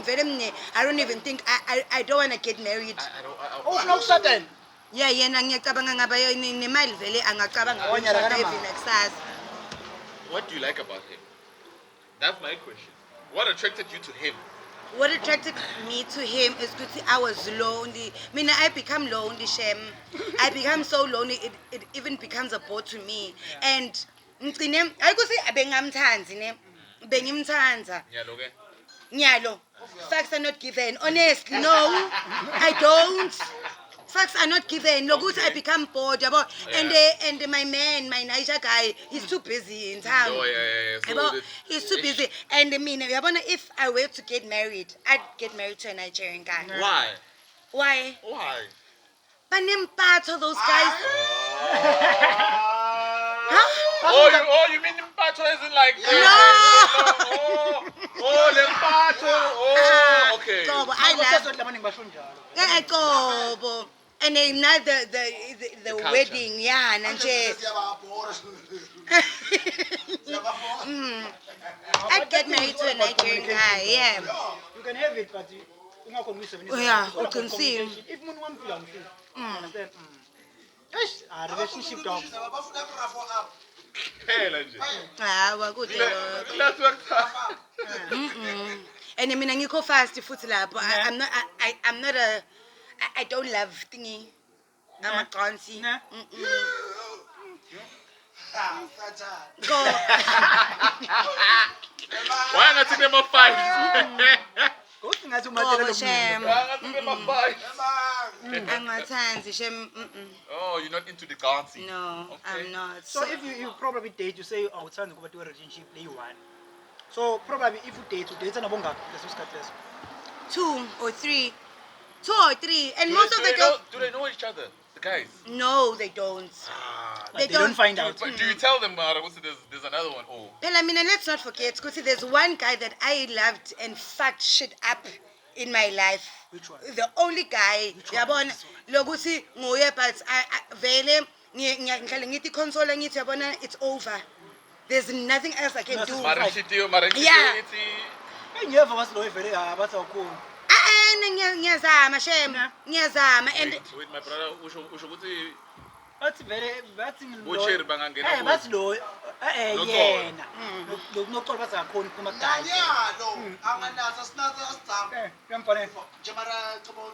I don't even think I don't want to get married. Oh, no, sudden. Yeah, yena ngiyacabanga ngaba nemali vele angacabanga ukushada even next. What do you like about him? That's my question. What attracted you to him? What attracted me to him is because I was lonely. I become lonely, Shem. I become so lonely, it even becomes a bore to me. And ngcine ayikuthi abengamthanzi ne bengimthanza. Nyalo ke? Nyalo. Facts are not given. Honestly, no. I don't. Facts are not given. Lokuthi I become bored, yabo. And my man, my Niger guy, he's too busy in town. Oh yeah. So he's too busy. And yabona, if I were to get married, I'd get married to a Nigerian guy. Why? Why? Why? Banempato, those guys. Oh, you mean Mpato isn't like Mpato. Oh, okay. I love. And then now the wedding, yeah, and I'd get married to a Nigerian guy, yeah. You can have it, but Yeah, you can see. If one want to understand? Yes, relationship dogs. Good. And I mean, I go fast futhi lapho. I'm not a. I don't love thingy. I'm a concy. Go. Why not to number 5? Oh, you're not into the dancing? No, okay. I'm not. So if you probably date, you say, oh, it's time to go to a relationship, play one. So probably if you date, and a 2 or 3. 2 or 3. And most of the girls. Do they know each other? The guys? No, they don't. They don't find out. But do you tell them, there's another one? Oh. Well, and let's not forget, because there's one guy that I loved and fucked shit up in my life. Which one? The only guy. Yabona, lokuthi nguye, but vele ngihlale console ngithi yabona, it's over. There's nothing else I can do. Yeah. Ngiyazama Shem. Ngiyazama and wait, my brother, usho ukuthi that's very bocheri bangangena that's low. Yena. Nokunokuxola bathi akakhona kuma guys. Anganazo sinazo asizama. Yamfanele. Nje mara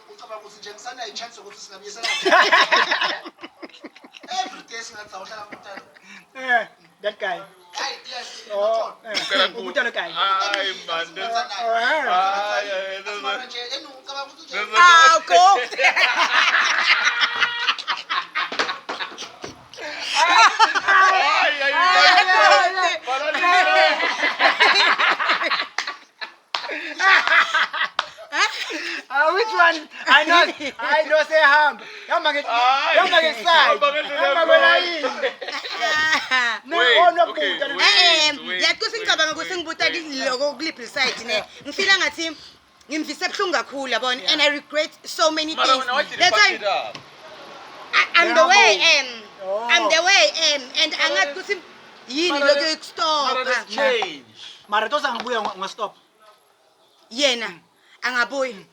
ucabanga ukuthi nje ngisana ichance ukuthi singabuyisana. Every day singathi awuhlala kuMtana. That guy. Hey, yes. Oh, Umtana guy. Ay man. Mara nje ucabanga ukuthi nje go. Which one? I know say ham. Yamba side. Yakuthi ngicabanga ukuthi ngibuta lokho kuliphi side ne. Ngifila ngathi ngimvise ebhlungu kakhulu yabona and I regret so many things. That's why I'm the way I am. I'm the way I am and angathi ukuthi yini lokho ekustop. Change. Mara toza ngibuya ngastop. Yena angabuyi.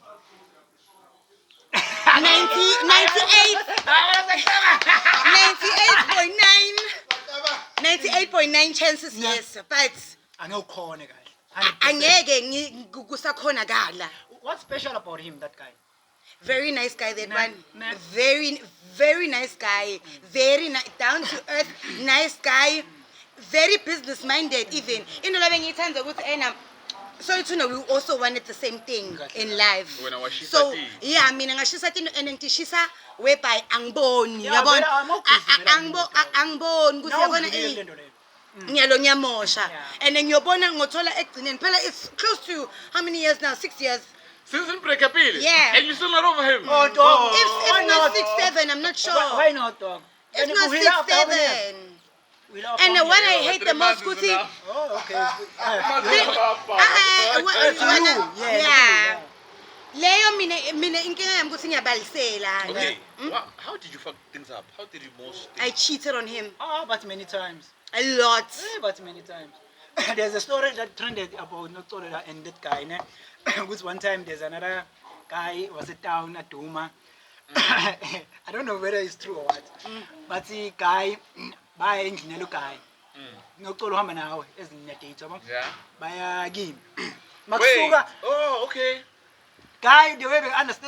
98.9 chances yes, but Angekukhona kahle. angeke kusakhonakala. What's special about him, that guy? Very nice guy, that one. Very nice guy. Very down to earth, nice guy. Very business minded even. You know, like ngithanda ukuthi so you know we also wanted the same thing in life. So yeah, I mean ngashisa tino and ngishisa whereby angiboni yabona angiboni ukuthi yabona ngiyalo ngiyamosha and then ngiyobona ngothola egcineni phela it's close to how many years now? 6 years. Since in breakapile? Yeah. And you're still not over him? Oh, dog. If not 6, 7, I'm not sure. Why not, dog? It's not 6, 7. And the one I hate the most, Kuti. Oh, okay. Yeah. Leyo mina inkinga yami ukuthi ngiyabalisela. Okay. How did you fuck things up? How did you most? I cheated on him. Oh, but many times. A lot. But many times. There's a story that trended about Notola and that guy. ukuthi one time there's another guy was at town aduma. I don't know whether it's true or what. But the guy baya endlini lo guy. Ngicela uhamba nawe ezinye dates yabo. Yeah. Baya kimi. Wait. Makusuka Oh, okay. guy the way we understand